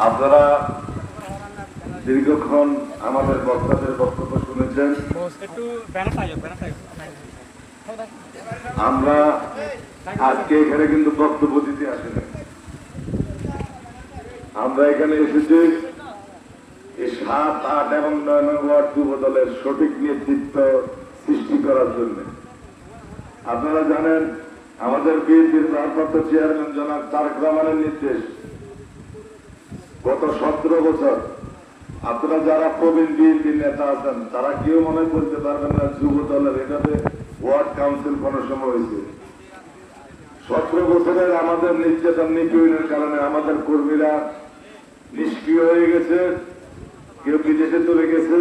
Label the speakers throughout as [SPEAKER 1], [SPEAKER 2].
[SPEAKER 1] আপনারা দীর্ঘক্ষণ আমাদের বক্তাদের বক্তব্য শুনেছেন। আমরা আজকে এখানে কিন্তু বক্তব্য দিতে আসিনি। আমরা এখানে এসেছি এই 7, 8 এবং 9 নং ওয়ার্ড যুব দলের সঠিক নেতৃত্ব সৃষ্টি করার জন্য। আপনারা জানেন আমাদের বিএনপির ভারপ্রাপ্ত চেয়ারম্যান জনাব তারেক রহমানের নির্দেশ গত 17 বছর আপনারা যারা প্রবীণ বিএনপি নেতা আছেন তারা কেউ মনে করতে পারবেন না যুব দলের এভাবে ওয়ার্ড কাউন্সিল কোন সময় হয়েছে। 17 বছরের আমাদের নির্যাতন নিপীড়নের কারণে আমাদের কর্মীরা নিষ্ক্রিয় হয়ে গেছে, কেউ বিদেশে চলে গেছে,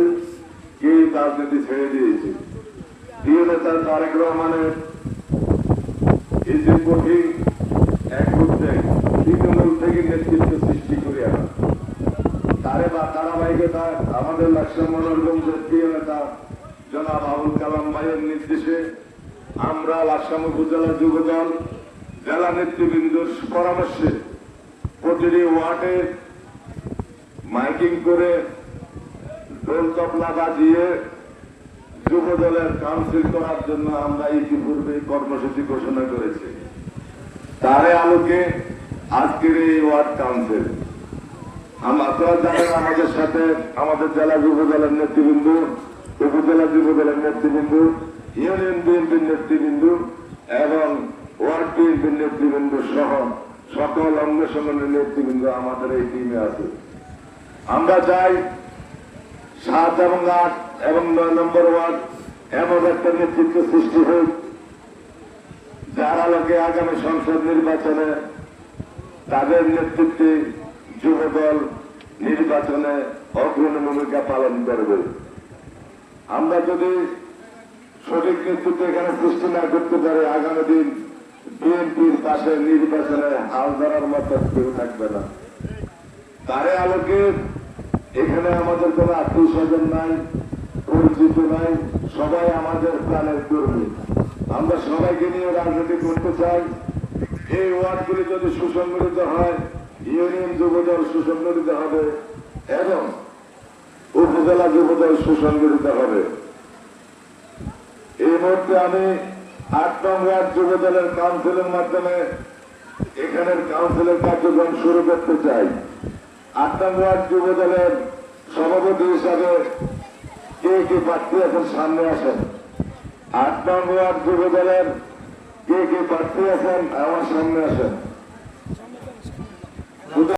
[SPEAKER 1] কেউ রাজনীতি ছেড়ে দিয়েছে। প্রিয় নেতা তারেক রহমানের এই যে কঠিন এক উদ্যোগ তৃণমূল থেকে নেতৃত্ব সৃষ্টি করে আনা তারে বা ধারাবাহিকতা আমাদের লাকসাম মনোরঞ্জনের প্রিয় নেতা জনাব আবুল কালাম ভাইয়ের নির্দেশে আমরা লাকসাম উপজেলা যুব দল জেলা নেতৃবৃন্দর পরামর্শে প্রতিটি ওয়ার্ডে মাইকিং করে ঢোল তবলা বাজিয়ে যুব দলের কাউন্সিল করার জন্য আমরা ইতিপূর্বে কর্মসূচি ঘোষণা করেছি। তারই আলোকে আজকের এই ওয়ার্ড কাউন্সিল আপনারা জানেন আমাদের সাথে আমাদের জেলা যুব দলের নেতৃবৃন্দ, উপজেলা যুব দলের নেতৃবৃন্দ, ইউনিয়ন বিএনপির নেতৃবৃন্দ এবং ওয়ার্ড বিএনপির নেতৃবৃন্দ সহ সকল অঙ্গ সংগঠনের নেতৃবৃন্দ আমাদের এই টিমে আছে। আমরা চাই 7 এবং 8 এবং 9 নম্বর ওয়ার্ড এমন একটা নেতৃত্ব সৃষ্টি হোক যার আলোকে আগামী সংসদ নির্বাচনে তাদের নেতৃত্বে যুব দল নির্বাচনে অগ্রণী ভূমিকা পালন করবে। আমরা যদি সঠিক নেতৃত্ব এখানে সৃষ্টি না করতে পারি আগামী দিন বিএনপির পাশে নির্বাচনে হাল ধরার মতো কেউ থাকবে না। তারই আলোকে এখানে আমাদের কোন আত্মীয় স্বজন নাই, পরিচিত নাই, সবাই আমাদের প্রাণের কর্মী। আমরা সবাইকে নিয়ে রাজনীতি করতে চাই। এই ওয়ার্ডগুলি যদি সুসংগঠিত হয় ইউনিয়ন যুবদল সুসংগঠিত হবে এবং উপজেলা যুবদল সুসংগঠিত হবে। এই মুহূর্তে আমি 8 নং ওয়ার্ড যুবদলের কাউন্সিলের মাধ্যমে এখানের কাউন্সিলের কার্যক্রম শুরু করতে চাই। 8 নং ওয়ার্ড যুবদলের সভাপতি হিসাবে কে কে প্রার্থী আছেন সামনে আসেন। 8 নং ওয়ার্ড যুবদলের কে কে প্রার্থী আছেন আমার সামনে আসেন।